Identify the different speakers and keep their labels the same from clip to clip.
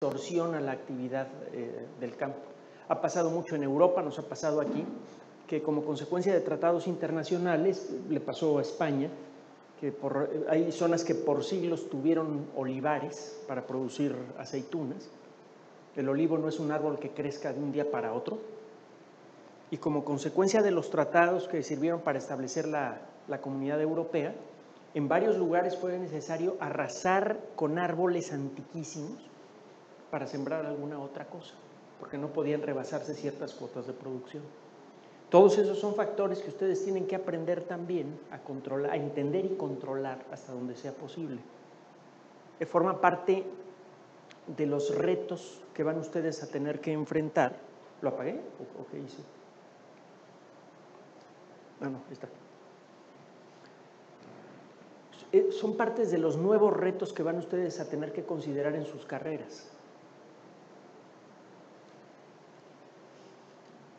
Speaker 1: distorsiona la actividad del campo. Ha pasado mucho en Europa, nos ha pasado aquí, que como consecuencia de tratados internacionales, le pasó a España, que hay zonas que por siglos tuvieron olivares para producir aceitunas. El olivo no es un árbol que crezca de un día para otro. Y como consecuencia de los tratados que sirvieron para establecer la Comunidad Europea, en varios lugares fue necesario arrasar con árboles antiquísimos para sembrar alguna otra cosa, porque no podían rebasarse ciertas cuotas de producción. Todos esos son factores que ustedes tienen que aprender también a controlar, a entender y controlar hasta donde sea posible. Forma parte de los retos que van ustedes a tener que enfrentar. ¿Lo apagué o qué hice? No, ahí está. Son partes de los nuevos retos que van ustedes a tener que considerar en sus carreras.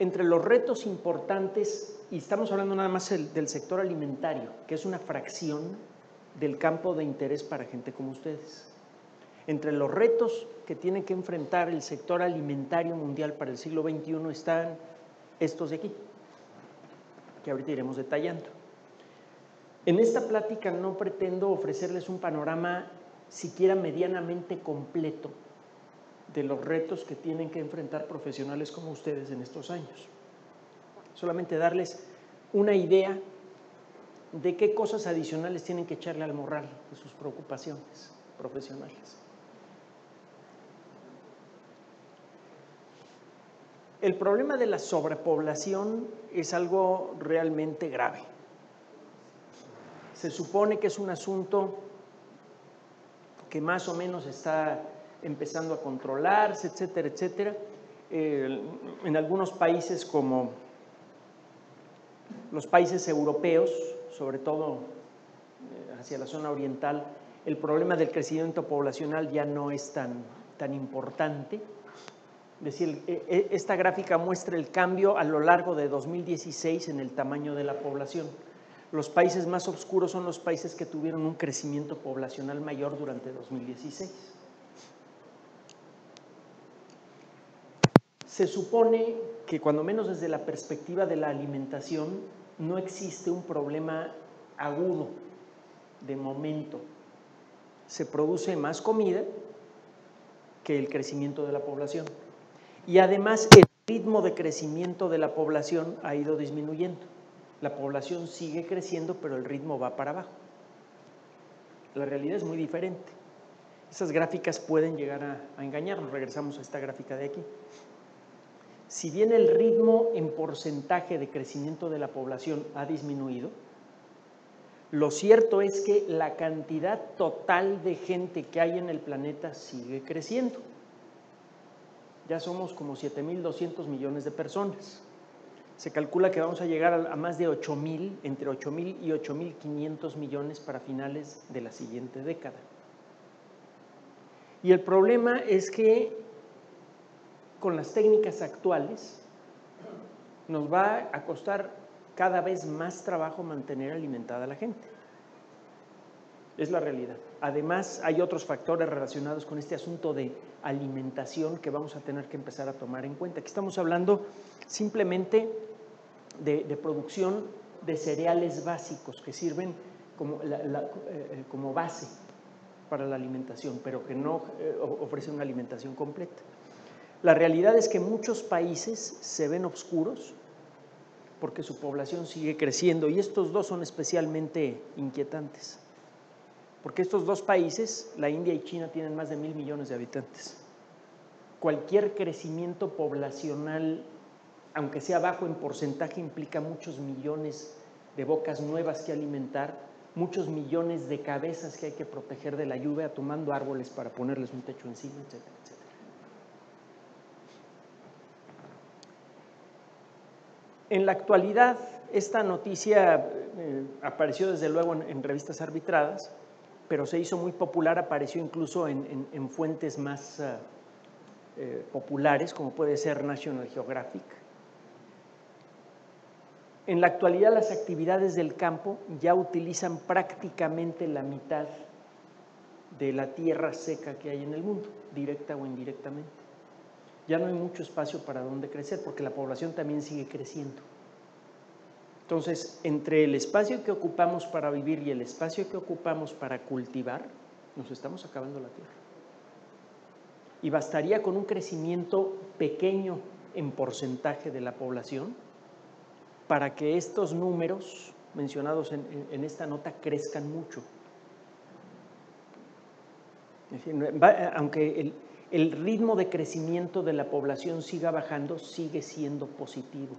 Speaker 1: Entre los retos importantes, y estamos hablando nada más del sector alimentario, que es una fracción del campo de interés para gente como ustedes. Entre los retos que tiene que enfrentar el sector alimentario mundial para el siglo XXI están estos de aquí, que ahorita iremos detallando. En esta plática no pretendo ofrecerles un panorama siquiera medianamente completo de los retos que tienen que enfrentar profesionales como ustedes en estos años. Solamente darles una idea de qué cosas adicionales tienen que echarle al morral de sus preocupaciones profesionales. El problema de la sobrepoblación es algo realmente grave. Se supone que es un asunto que más o menos está empezando a controlarse, etcétera, etcétera. En algunos países como los países europeos, sobre todo hacia la zona oriental, el problema del crecimiento poblacional ya no es tan importante. Es decir, esta gráfica muestra el cambio a lo largo de 2016 en el tamaño de la población. Los países más oscuros son los países que tuvieron un crecimiento poblacional mayor durante 2016. Se supone que cuando menos desde la perspectiva de la alimentación no existe un problema agudo de momento. Se produce más comida que el crecimiento de la población. Y además el ritmo de crecimiento de la población ha ido disminuyendo. La población sigue creciendo, pero el ritmo va para abajo. La realidad es muy diferente. Esas gráficas pueden llegar a engañarnos. Regresamos a esta gráfica de aquí. Si bien el ritmo en porcentaje de crecimiento de la población ha disminuido, lo cierto es que la cantidad total de gente que hay en el planeta sigue creciendo. Ya somos como 7.200 millones de personas. Se calcula que vamos a llegar a más de 8.000, entre 8.000 y 8.500 millones para finales de la siguiente década. Y el problema es que con las técnicas actuales nos va a costar cada vez más trabajo mantener alimentada a la gente. Es la realidad. Además, hay otros factores relacionados con este asunto de alimentación que vamos a tener que empezar a tomar en cuenta. Aquí estamos hablando simplemente de producción de cereales básicos que sirven como base para la alimentación, pero que no ofrecen una alimentación completa. La realidad es que muchos países se ven oscuros porque su población sigue creciendo y estos dos son especialmente inquietantes. Porque estos dos países, la India y China, tienen más de 1.000 millones de habitantes. Cualquier crecimiento poblacional, aunque sea bajo en porcentaje, implica muchos millones de bocas nuevas que alimentar, muchos millones de cabezas que hay que proteger de la lluvia, tomando árboles para ponerles un techo encima, etcétera, etcétera. En la actualidad, esta noticia apareció desde luego en revistas arbitradas, pero se hizo muy popular, apareció incluso en fuentes más populares, como puede ser National Geographic. En la actualidad, las actividades del campo ya utilizan prácticamente la mitad de la tierra seca que hay en el mundo, directa o indirectamente. Ya no hay mucho espacio para donde crecer porque la población también sigue creciendo. Entonces, entre el espacio que ocupamos para vivir y el espacio que ocupamos para cultivar, nos estamos acabando la tierra. Y bastaría con un crecimiento pequeño en porcentaje de la población para que estos números mencionados en esta nota crezcan mucho. Es decir, aunque el ritmo de crecimiento de la población siga bajando, sigue siendo positivo.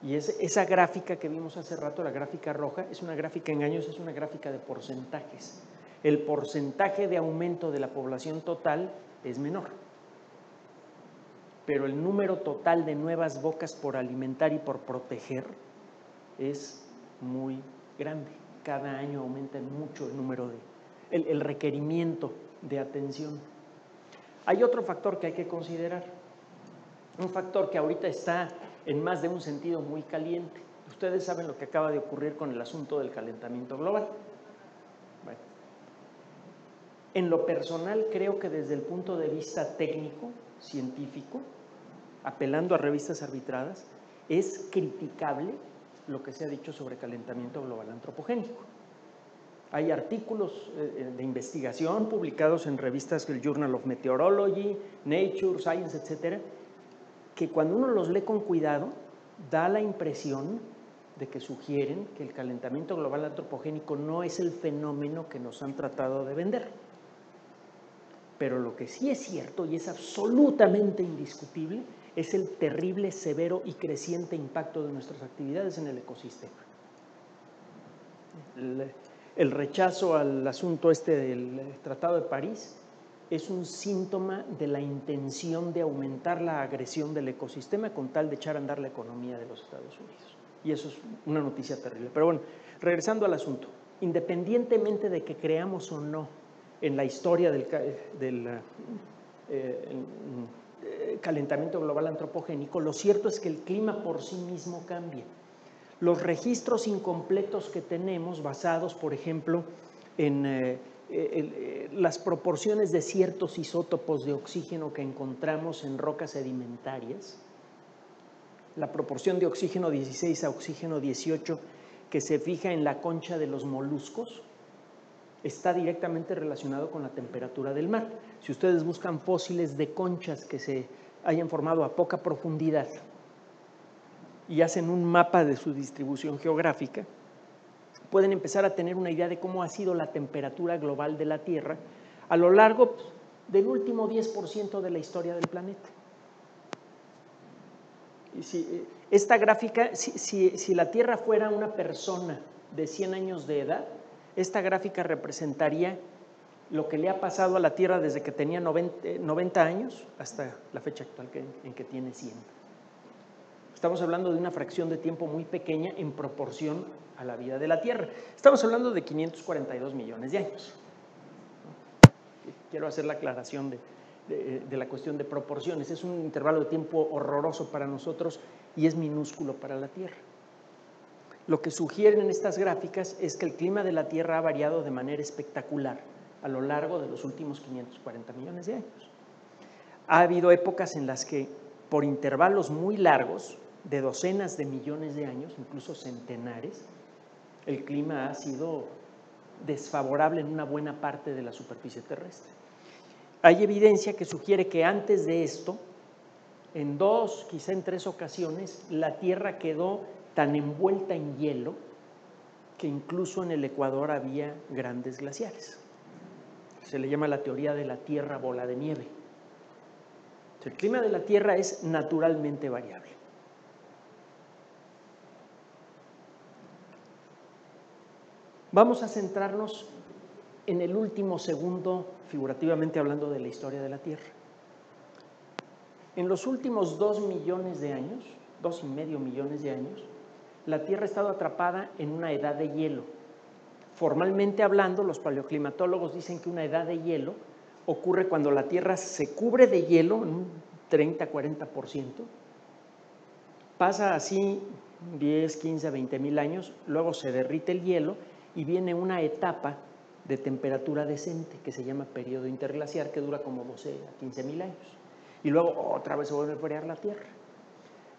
Speaker 1: Y esa gráfica que vimos hace rato, la gráfica roja, es una gráfica engañosa, es una gráfica de porcentajes. El porcentaje de aumento de la población total es menor, pero el número total de nuevas bocas por alimentar y por proteger es muy grande. Cada año aumenta mucho el número el requerimiento de atención. Hay otro factor que hay que considerar, un factor que ahorita está en más de un sentido muy caliente. Ustedes saben lo que acaba de ocurrir con el asunto del calentamiento global. Bueno, en lo personal creo que desde el punto de vista técnico, científico, apelando a revistas arbitradas, es criticable lo que se ha dicho sobre calentamiento global antropogénico. Hay artículos de investigación publicados en revistas del Journal of Meteorology, Nature, Science, etcétera, que cuando uno los lee con cuidado, da la impresión de que sugieren que el calentamiento global antropogénico no es el fenómeno que nos han tratado de vender. Pero lo que sí es cierto y es absolutamente indiscutible es el terrible, severo y creciente impacto de nuestras actividades en el ecosistema. El rechazo al asunto del Tratado de París es un síntoma de la intención de aumentar la agresión del ecosistema con tal de echar a andar la economía de los Estados Unidos. Y eso es una noticia terrible. Pero bueno, regresando al asunto, independientemente de que creamos o no en la historia del calentamiento global antropogénico, lo cierto es que el clima por sí mismo cambia. Los registros incompletos que tenemos, basados, por ejemplo, en las proporciones de ciertos isótopos de oxígeno que encontramos en rocas sedimentarias, la proporción de oxígeno 16 a oxígeno 18 que se fija en la concha de los moluscos, está directamente relacionado con la temperatura del mar. Si ustedes buscan fósiles de conchas que se hayan formado a poca profundidad y hacen un mapa de su distribución geográfica, pueden empezar a tener una idea de cómo ha sido la temperatura global de la Tierra a lo largo del último 10% de la historia del planeta. Y esta gráfica, si la Tierra fuera una persona de 100 años de edad, esta gráfica representaría lo que le ha pasado a la Tierra desde que tenía 90 años hasta la fecha actual en que tiene 100. Estamos hablando de una fracción de tiempo muy pequeña en proporción a la vida de la Tierra. Estamos hablando de 542 millones de años. Quiero hacer la aclaración de la cuestión de proporciones. Es un intervalo de tiempo horroroso para nosotros y es minúsculo para la Tierra. Lo que sugieren estas gráficas es que el clima de la Tierra ha variado de manera espectacular a lo largo de los últimos 540 millones de años. Ha habido épocas en las que, por intervalos muy largos, de docenas de millones de años, incluso centenares, el clima ha sido desfavorable en una buena parte de la superficie terrestre. Hay evidencia que sugiere que antes de esto, en 2, quizá en 3 ocasiones, la Tierra quedó tan envuelta en hielo que incluso en el Ecuador había grandes glaciares. Se le llama la teoría de la Tierra bola de nieve. El clima de la Tierra es naturalmente variable. Vamos a centrarnos en el último segundo, figurativamente hablando, de la historia de la Tierra. En los últimos 2 millones de años, 2,5 millones de años, la Tierra ha estado atrapada en una edad de hielo. Formalmente hablando, los paleoclimatólogos dicen que una edad de hielo ocurre cuando la Tierra se cubre de hielo en un 30-40%, pasa así 10, 15, 20 mil años, luego se derrite el hielo y viene una etapa de temperatura decente, que se llama periodo interglaciar, que dura como 12 a 15.000 años. Y luego otra vez se vuelve a enfriar la Tierra.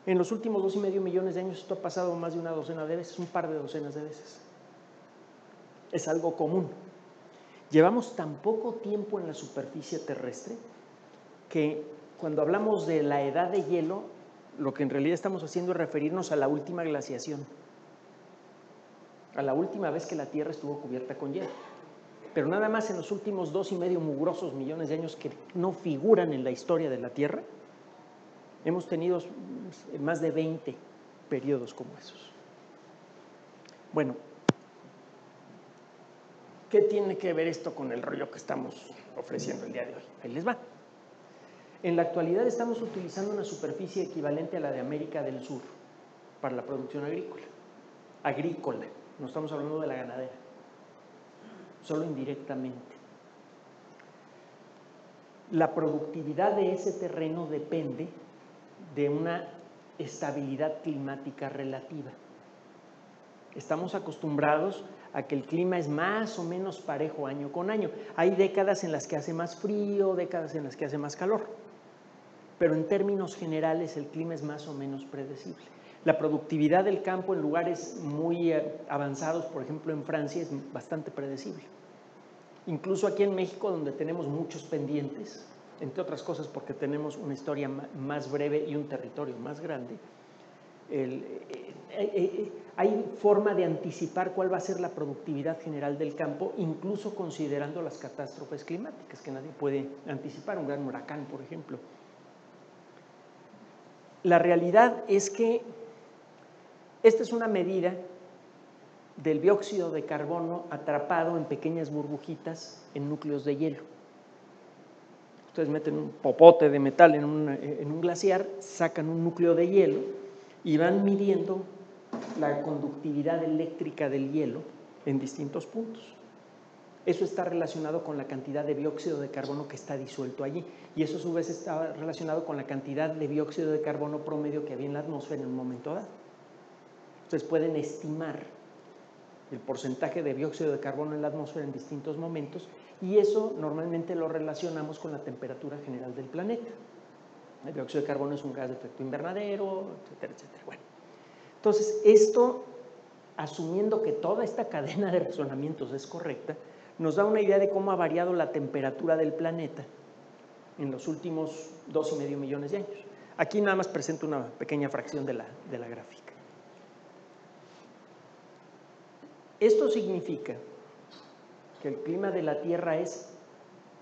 Speaker 1: En los últimos 2,5 millones de años esto ha pasado más de una docena de veces, un par de docenas de veces. Es algo común. Llevamos tan poco tiempo en la superficie terrestre que cuando hablamos de la edad de hielo, lo que en realidad estamos haciendo es referirnos a la última glaciación, a la última vez que la Tierra estuvo cubierta con hielo. Pero nada más en los últimos 2,5 mugrosos millones de años que no figuran en la historia de la Tierra, hemos tenido más de 20 periodos como esos. Bueno, ¿qué tiene que ver esto con el rollo que estamos ofreciendo el día de hoy? Ahí les va. En la actualidad estamos utilizando una superficie equivalente a la de América del Sur para la producción agrícola. Agrícola, no estamos hablando de la ganadera, solo indirectamente. La productividad de ese terreno depende de una estabilidad climática relativa. Estamos acostumbrados a que el clima es más o menos parejo año con año. Hay décadas en las que hace más frío, décadas en las que hace más calor, pero en términos generales el clima es más o menos predecible. La productividad del campo en lugares muy avanzados, por ejemplo en Francia, es bastante predecible. Incluso aquí en México, donde tenemos muchos pendientes, entre otras cosas porque tenemos una historia más breve y un territorio más grande, hay forma de anticipar cuál va a ser la productividad general del campo, incluso considerando las catástrofes climáticas que nadie puede anticipar, un gran huracán, por ejemplo. La realidad es que esta es una medida del dióxido de carbono atrapado en pequeñas burbujitas en núcleos de hielo. Ustedes meten un popote de metal en un glaciar, sacan un núcleo de hielo y van midiendo la conductividad eléctrica del hielo en distintos puntos. Eso está relacionado con la cantidad de dióxido de carbono que está disuelto allí, y eso a su vez está relacionado con la cantidad de dióxido de carbono promedio que había en la atmósfera en un momento dado. Ustedes pueden estimar el porcentaje de dióxido de carbono en la atmósfera en distintos momentos, y eso normalmente lo relacionamos con la temperatura general del planeta. El dióxido de carbono es un gas de efecto invernadero, etcétera, etcétera. Bueno, entonces esto, asumiendo que toda esta cadena de razonamientos es correcta, nos da una idea de cómo ha variado la temperatura del planeta en los últimos 2,5 millones de años. Aquí nada más presento una pequeña fracción de la gráfica. Esto significa que el clima de la Tierra es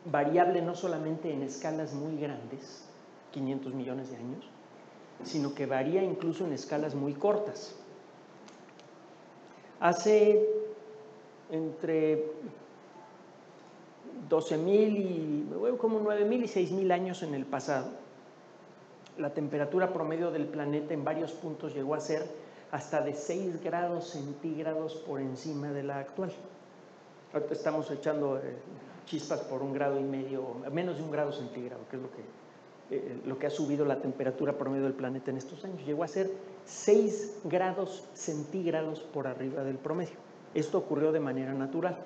Speaker 1: variable no solamente en escalas muy grandes, 500 millones de años, sino que varía incluso en escalas muy cortas. Hace entre 12.000 y como 9.000 y 6.000 años en el pasado, la temperatura promedio del planeta en varios puntos llegó a ser hasta de 6 grados centígrados por encima de la actual. Ahorita estamos echando chispas por 1,5 grados, menos de 1 grado centígrado, que es lo que ha subido la temperatura promedio del planeta en estos años. Llegó a ser 6 grados centígrados por arriba del promedio. Esto ocurrió de manera natural.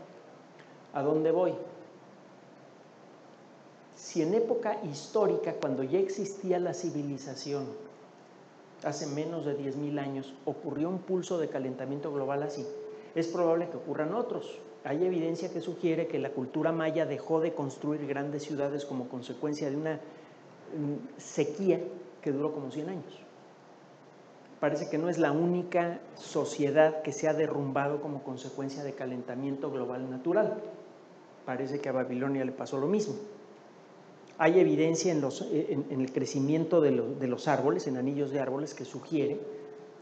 Speaker 1: ¿A dónde voy? Si en época histórica, cuando ya existía la civilización, hace menos de 10.000 años, ocurrió un pulso de calentamiento global así, es probable que ocurran otros. Hay evidencia que sugiere que la cultura maya dejó de construir grandes ciudades como consecuencia de una sequía que duró como 100 años. Parece que no es la única sociedad que se ha derrumbado como consecuencia de calentamiento global natural. Parece que a Babilonia le pasó lo mismo. Hay evidencia en el crecimiento de los árboles, en anillos de árboles, que sugiere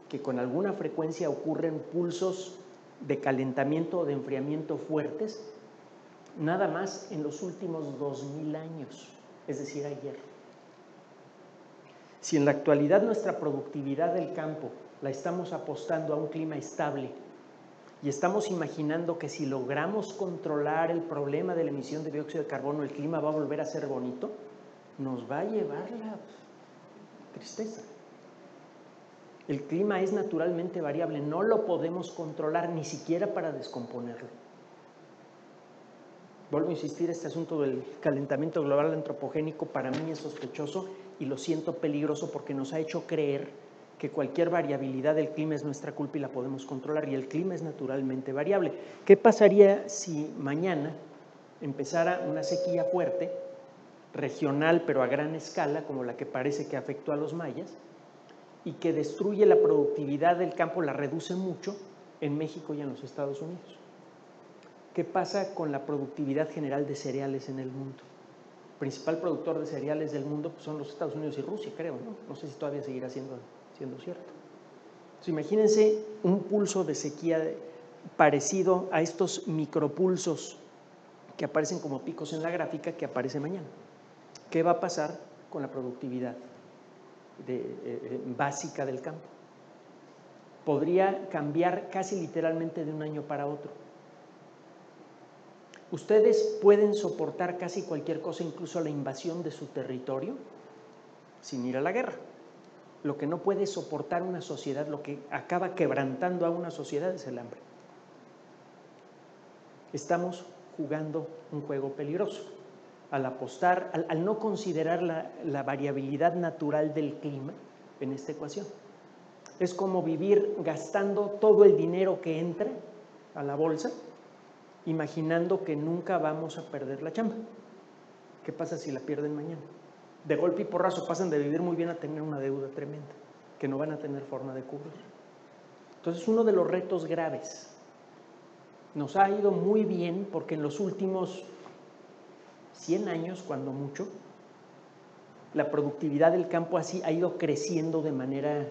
Speaker 1: que con alguna frecuencia ocurren pulsos de calentamiento o de enfriamiento fuertes, nada más en los últimos 2.000 años, es decir, ayer. Si en la actualidad nuestra productividad del campo la estamos apostando a un clima estable y estamos imaginando que si logramos controlar el problema de la emisión de dióxido de carbono, el clima va a volver a ser bonito, nos va a llevar la tristeza. El clima es naturalmente variable, no lo podemos controlar ni siquiera para descomponerlo. Vuelvo a insistir, este asunto del calentamiento global antropogénico para mí es sospechoso y lo siento peligroso porque nos ha hecho creer que cualquier variabilidad del clima es nuestra culpa y la podemos controlar, y el clima es naturalmente variable. ¿Qué pasaría si mañana empezara una sequía fuerte, regional pero a gran escala, como la que parece que afectó a los mayas, y que destruye la productividad del campo, la reduce mucho en México y en los Estados Unidos? ¿Qué pasa con la productividad general de cereales en el mundo? El principal productor de cereales del mundo pues, son los Estados Unidos y Rusia, creo, ¿no? No sé si todavía seguirá siendo cierto. Entonces, imagínense un pulso de sequía parecido a estos micropulsos que aparecen como picos en la gráfica que aparece mañana. ¿Qué va a pasar con la productividad básica del campo? Podría cambiar casi literalmente de un año para otro. Ustedes pueden soportar casi cualquier cosa, incluso la invasión de su territorio, sin ir a la guerra. Lo que no puede soportar una sociedad, lo que acaba quebrantando a una sociedad es el hambre. Estamos jugando un juego peligroso al apostar, al no considerar la variabilidad natural del clima en esta ecuación. Es como vivir gastando todo el dinero que entra a la bolsa, imaginando que nunca vamos a perder la chamba. ¿Qué pasa si la pierden mañana? De golpe y porrazo pasan de vivir muy bien a tener una deuda tremenda, que no van a tener forma de cubrir. Entonces, uno de los retos graves. Nos ha ido muy bien porque en los últimos 100 años, cuando mucho, la productividad del campo así ha ido creciendo de manera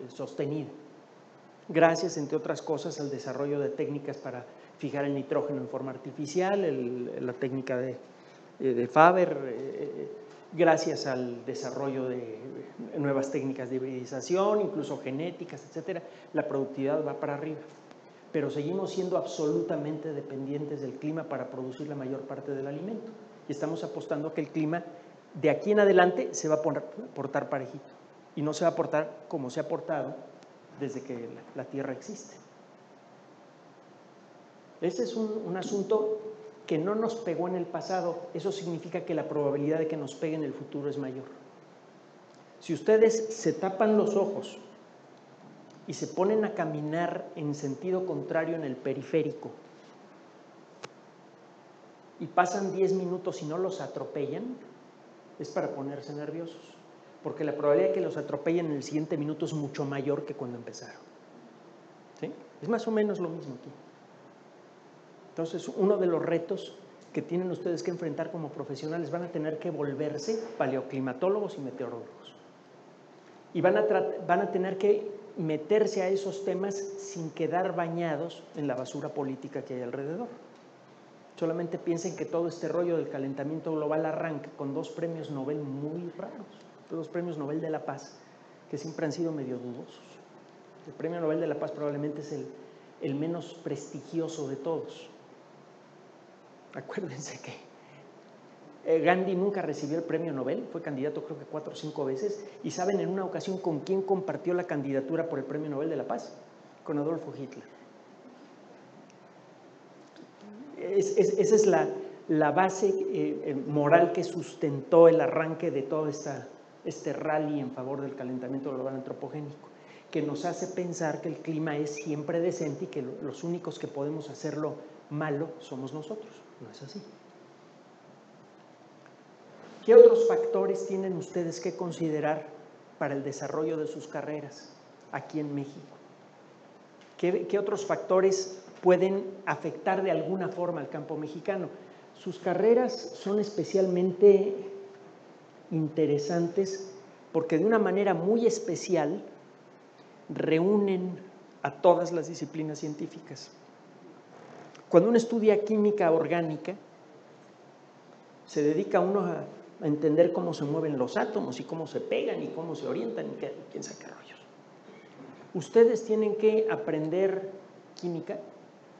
Speaker 1: sostenida. Gracias, entre otras cosas, al desarrollo de técnicas para fijar el nitrógeno en forma artificial, la técnica de Faber, gracias al desarrollo de nuevas técnicas de hibridización, incluso genéticas, etcétera, la productividad va para arriba. Pero seguimos siendo absolutamente dependientes del clima para producir la mayor parte del alimento. Y estamos apostando a que el clima de aquí en adelante se va a portar parejito y no se va a portar como se ha portado desde que la Tierra existe. Ese es un asunto que no nos pegó en el pasado. Eso significa que la probabilidad de que nos pegue en el futuro es mayor. Si ustedes se tapan los ojos y se ponen a caminar en sentido contrario en el periférico y pasan 10 minutos y no los atropellan, es para ponerse nerviosos, porque la probabilidad de que los atropellen en el siguiente minuto es mucho mayor que cuando empezaron. ¿Sí? Es más o menos lo mismo aquí. Entonces, uno de los retos que tienen ustedes que enfrentar como profesionales, van a tener que volverse paleoclimatólogos y meteorólogos. Y van a tener que meterse a esos temas sin quedar bañados en la basura política que hay alrededor. Solamente piensen que todo este rollo del calentamiento global arranca con 2 premios Nobel muy raros, 2 premios Nobel de la Paz, que siempre han sido medio dudosos. El premio Nobel de la Paz probablemente es el menos prestigioso de todos. Acuérdense que Gandhi nunca recibió el premio Nobel, fue candidato creo que 4 o 5 veces, y ¿saben en una ocasión con quién compartió la candidatura por el premio Nobel de la Paz? Con Adolfo Hitler. Esa es la base moral que sustentó el arranque de todo este rally en favor del calentamiento global antropogénico, que nos hace pensar que el clima es siempre decente y que los únicos que podemos hacerlo malo somos nosotros. No es así. ¿Qué otros factores tienen ustedes que considerar para el desarrollo de sus carreras aquí en México? ¿Qué otros factores pueden afectar de alguna forma al campo mexicano? Sus carreras son especialmente interesantes porque de una manera muy especial reúnen a todas las disciplinas científicas. Cuando uno estudia química orgánica, se dedica uno a entender cómo se mueven los átomos y cómo se pegan y cómo se orientan y quién sabe qué rollos. Ustedes tienen que aprender química,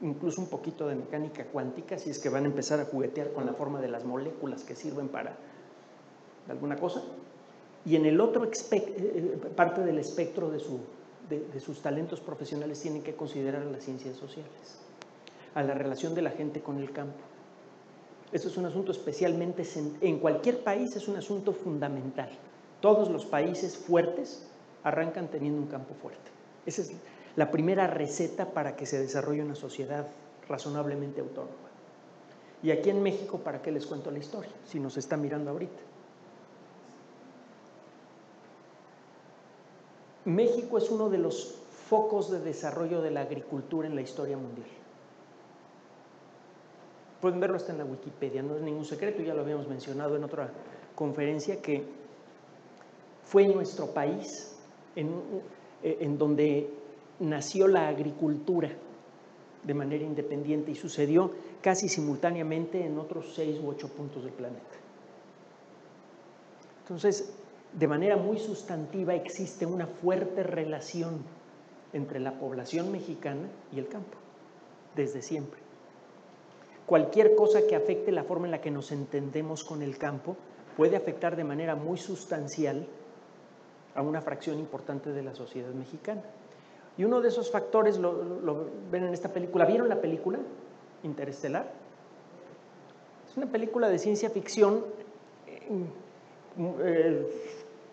Speaker 1: incluso un poquito de mecánica cuántica, si es que van a empezar a juguetear con la forma de las moléculas que sirven para alguna cosa. Y en el otro parte del espectro de sus talentos profesionales tienen que considerar a las ciencias sociales, a la relación de la gente con el campo. Esto es un asunto especialmente, en cualquier país es un asunto fundamental. Todos los países fuertes arrancan teniendo un campo fuerte. Esa es la primera receta para que se desarrolle una sociedad razonablemente autónoma. Y aquí en México, ¿para qué les cuento la historia? Si nos está mirando ahorita. México es uno de los focos de desarrollo de la agricultura en la historia mundial. Pueden verlo hasta en la Wikipedia, no es ningún secreto, ya lo habíamos mencionado en otra conferencia, que fue nuestro país en donde nació la agricultura de manera independiente y sucedió casi simultáneamente en otros 6 u 8 puntos del planeta. Entonces, de manera muy sustantiva existe una fuerte relación entre la población mexicana y el campo, desde siempre. Cualquier cosa que afecte la forma en la que nos entendemos con el campo puede afectar de manera muy sustancial a una fracción importante de la sociedad mexicana. Y uno de esos factores lo ven en esta película. ¿Vieron la película Interestelar? Es una película de ciencia ficción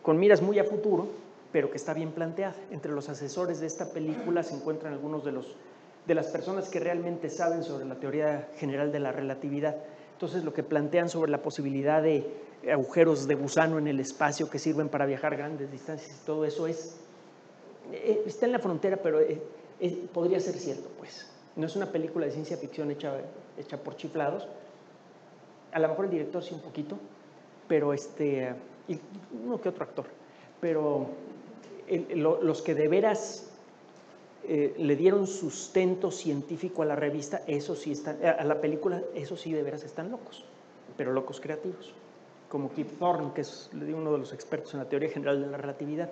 Speaker 1: con miras muy a futuro, pero que está bien planteada. Entre los asesores de esta película se encuentran algunos de las personas que realmente saben sobre la teoría general de la relatividad. Entonces, lo que plantean sobre la posibilidad de agujeros de gusano en el espacio que sirven para viajar grandes distancias y todo eso está en la frontera, pero podría ser cierto, pues. No es una película de ciencia ficción hecha por chiflados. A lo mejor el director sí un poquito, pero y uno que otro actor. Pero los que de veras le dieron sustento científico a la revista, eso sí a la película, eso sí de veras están locos, pero locos creativos, como Kip Thorne, que es uno de los expertos en la teoría general de la relatividad.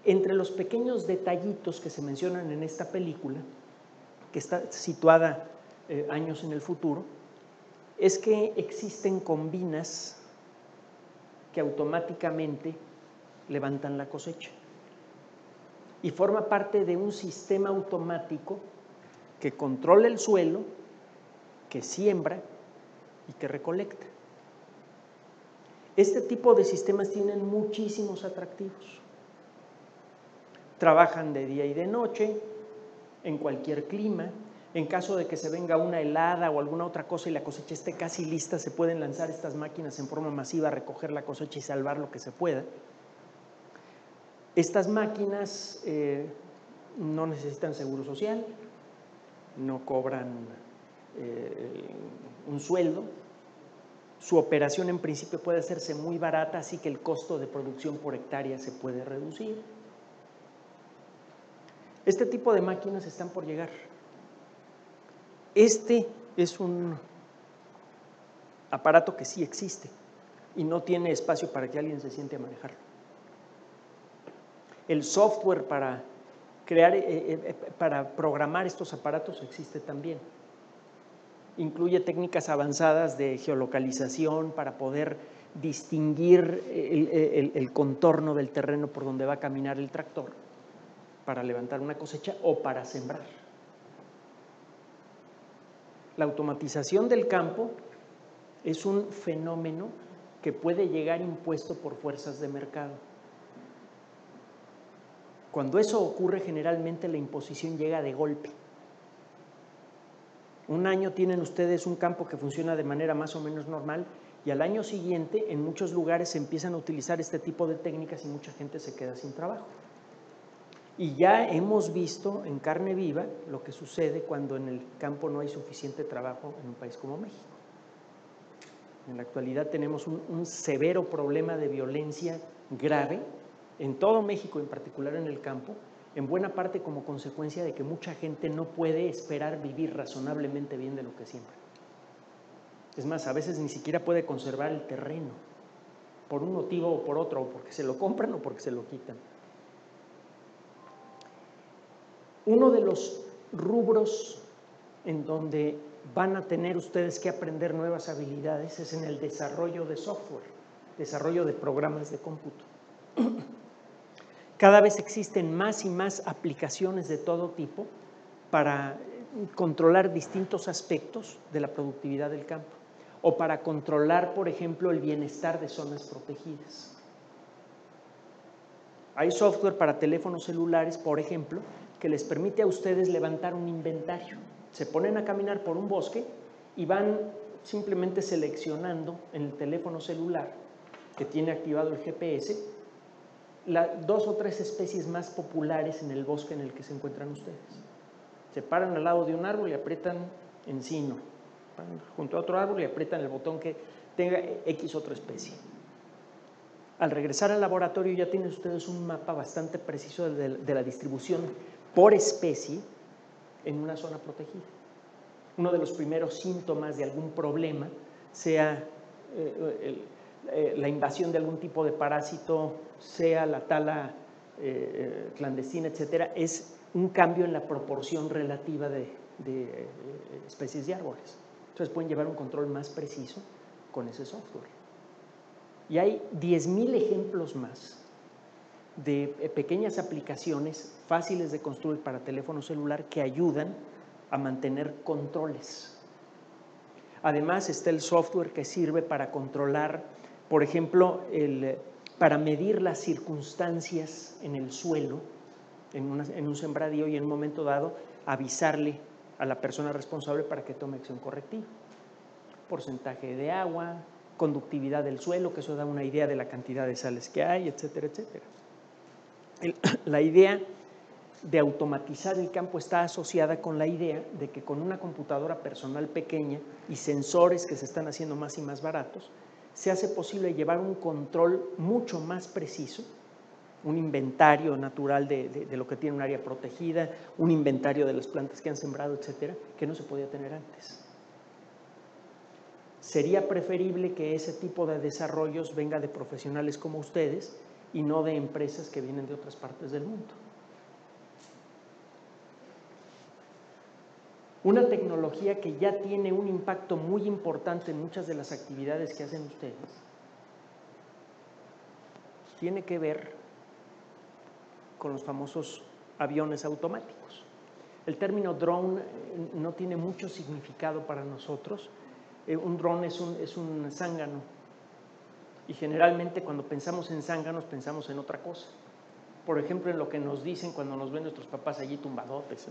Speaker 1: Entre los pequeños detallitos que se mencionan en esta película, que está situada años en el futuro, es que existen combinas que automáticamente levantan la cosecha y forma parte de un sistema automático que controla el suelo, que siembra y que recolecta. Este tipo de sistemas tienen muchísimos atractivos. Trabajan de día y de noche, en cualquier clima. En caso de que se venga una helada o alguna otra cosa y la cosecha esté casi lista, se pueden lanzar estas máquinas en forma masiva a recoger la cosecha y salvar lo que se pueda. Estas máquinas no necesitan seguro social, no cobran un sueldo. Su operación en principio puede hacerse muy barata, así que el costo de producción por hectárea se puede reducir. Este tipo de máquinas están por llegar. Este es un aparato que sí existe y no tiene espacio para que alguien se siente a manejarlo. El software para programar estos aparatos existe también. Incluye técnicas avanzadas de geolocalización para poder distinguir el contorno del terreno por donde va a caminar el tractor para levantar una cosecha o para sembrar. La automatización del campo es un fenómeno que puede llegar impuesto por fuerzas de mercado. Cuando eso ocurre, generalmente la imposición llega de golpe. Un año tienen ustedes un campo que funciona de manera más o menos normal y al año siguiente en muchos lugares se empiezan a utilizar este tipo de técnicas y mucha gente se queda sin trabajo. Y ya hemos visto en carne viva lo que sucede cuando en el campo no hay suficiente trabajo en un país como México. En la actualidad tenemos un severo problema de violencia grave en todo México, en particular en el campo, en buena parte como consecuencia de que mucha gente no puede esperar vivir razonablemente bien de lo que siembra. Es más, a veces ni siquiera puede conservar el terreno, por un motivo o por otro, o porque se lo compran o porque se lo quitan. Uno de los rubros en donde van a tener ustedes que aprender nuevas habilidades es en el desarrollo de software, desarrollo de programas de cómputo. Cada vez existen más y más aplicaciones de todo tipo para controlar distintos aspectos de la productividad del campo. o para controlar, por ejemplo, el bienestar de zonas protegidas. Hay software para teléfonos celulares, por ejemplo, que les permite a ustedes levantar un inventario. Se ponen a caminar por un bosque y van simplemente seleccionando en el teléfono celular, que tiene activado el GPS, las 2 o 3 especies más populares en el bosque en el que se encuentran ustedes. Se paran al lado de un árbol y aprietan encino, junto a otro árbol y aprietan el botón que tenga X otra especie. Al regresar al laboratorio ya tienen ustedes un mapa bastante preciso de la distribución por especie en una zona protegida. Uno de los primeros síntomas de algún problema, sea la invasión de algún tipo de parásito, sea la tala clandestina, etcétera, es un cambio en la proporción relativa de especies de árboles. Entonces pueden llevar un control más preciso con ese software. Y hay 10,000 ejemplos más de pequeñas aplicaciones fáciles de construir para teléfono celular que ayudan a mantener controles. Además está el software que sirve para controlar, por ejemplo, para medir las circunstancias en el suelo, en un sembradío, y en un momento dado avisarle a la persona responsable para que tome acción correctiva. Porcentaje de agua, conductividad del suelo, que eso da una idea de la cantidad de sales que hay, etcétera, etcétera. La idea de automatizar el campo está asociada con la idea de que con una computadora personal pequeña y sensores que se están haciendo más y más baratos, se hace posible llevar un control mucho más preciso, un inventario natural de lo que tiene un área protegida, un inventario de las plantas que han sembrado, etcétera, que no se podía tener antes. Sería preferible que ese tipo de desarrollos venga de profesionales como ustedes y no de empresas que vienen de otras partes del mundo. Una tecnología que ya tiene un impacto muy importante en muchas de las actividades que hacen ustedes tiene que ver con los famosos aviones automáticos. El término drone no tiene mucho significado para nosotros. Un dron es un zángano, y generalmente cuando pensamos en zánganos pensamos en otra cosa. Por ejemplo, en lo que nos dicen cuando nos ven nuestros papás allí tumbadotes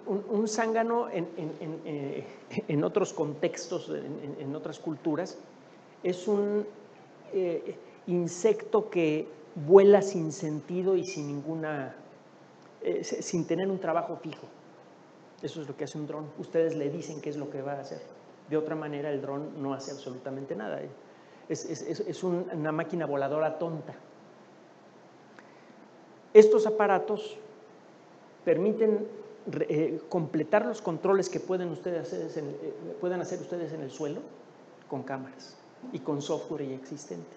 Speaker 1: un zángano en otros contextos, en otras culturas, es un insecto que vuela sin sentido y sin tener un trabajo fijo. Eso es lo que hace un dron. Ustedes le dicen qué es lo que va a hacer. De otra manera, el dron no hace absolutamente nada. Es una máquina voladora tonta. Estos aparatos permiten completar los controles que pueden hacer ustedes en el suelo con cámaras y con software ya existente.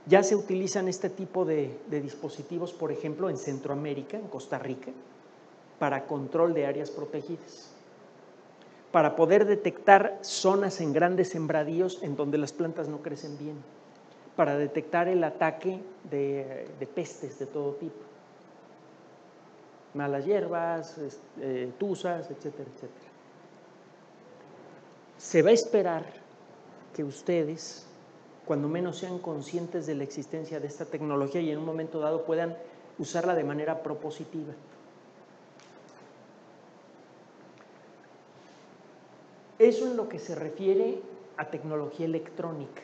Speaker 1: Ya se utilizan este tipo de dispositivos, por ejemplo, en Centroamérica, en Costa Rica, para control de áreas protegidas, para poder detectar zonas en grandes sembradíos en donde las plantas no crecen bien, para detectar el ataque de pestes de todo tipo, malas hierbas, tuzas, etcétera, etcétera. Se va a esperar que ustedes, cuando menos sean conscientes de la existencia de esta tecnología y en un momento dado puedan usarla de manera propositiva. Eso en lo que se refiere a tecnología electrónica.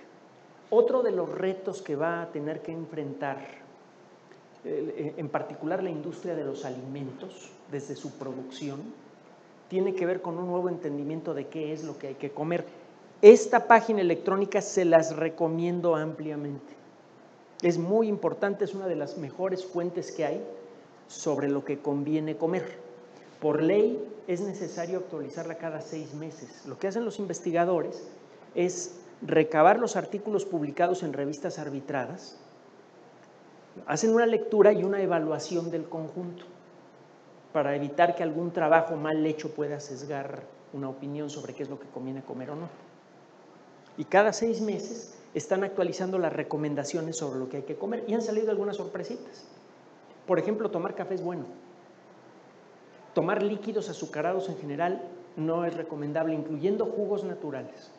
Speaker 1: Otro de los retos que va a tener que enfrentar, en particular la industria de los alimentos, desde su producción, tiene que ver con un nuevo entendimiento de qué es lo que hay que comer. Esta página electrónica se las recomiendo ampliamente. Es muy importante, es una de las mejores fuentes que hay sobre lo que conviene comer. Por ley es necesario actualizarla cada 6 meses. Lo que hacen los investigadores es recabar los artículos publicados en revistas arbitradas, hacen una lectura y una evaluación del conjunto para evitar que algún trabajo mal hecho pueda sesgar una opinión sobre qué es lo que conviene comer o no. Y cada 6 meses están actualizando las recomendaciones sobre lo que hay que comer y han salido algunas sorpresitas. Por ejemplo, tomar café es bueno. Tomar líquidos azucarados en general no es recomendable, incluyendo jugos naturales.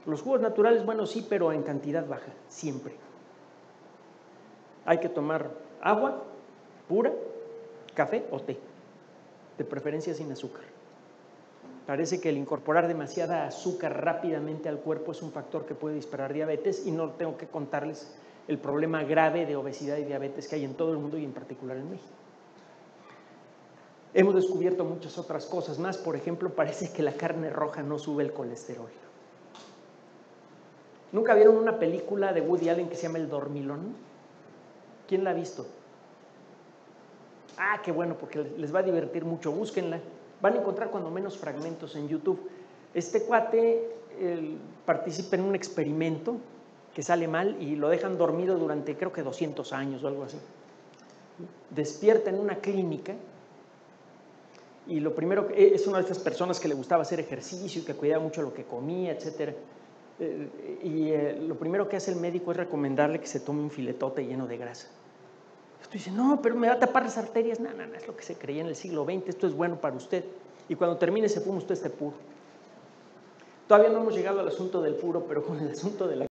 Speaker 1: Los jugos naturales, bueno, sí, pero en cantidad baja, siempre. Hay que tomar agua pura, café o té, de preferencia sin azúcar. Parece que el incorporar demasiada azúcar rápidamente al cuerpo es un factor que puede disparar diabetes, y no tengo que contarles el problema grave de obesidad y diabetes que hay en todo el mundo y en particular en México. Hemos descubierto muchas otras cosas más. Por ejemplo, parece que la carne roja no sube el colesterol. ¿Nunca vieron una película de Woody Allen que se llama El Dormilón? ¿Quién la ha visto? Ah, qué bueno, porque les va a divertir mucho. Búsquenla. Van a encontrar cuando menos fragmentos en YouTube. Este cuate participa en un experimento que sale mal y lo dejan dormido durante, creo que 200 años o algo así. Despierta en una clínica y lo primero, es una de estas personas que le gustaba hacer ejercicio y que cuidaba mucho lo que comía, etcétera. Lo primero que hace el médico es recomendarle que se tome un filetote lleno de grasa. Esto dice, no, pero me va a tapar las arterias. No, es lo que se creía en el siglo XX, esto es bueno para usted. Y cuando termine se fuma usted este puro. Todavía no hemos llegado al asunto del puro, pero con el asunto de la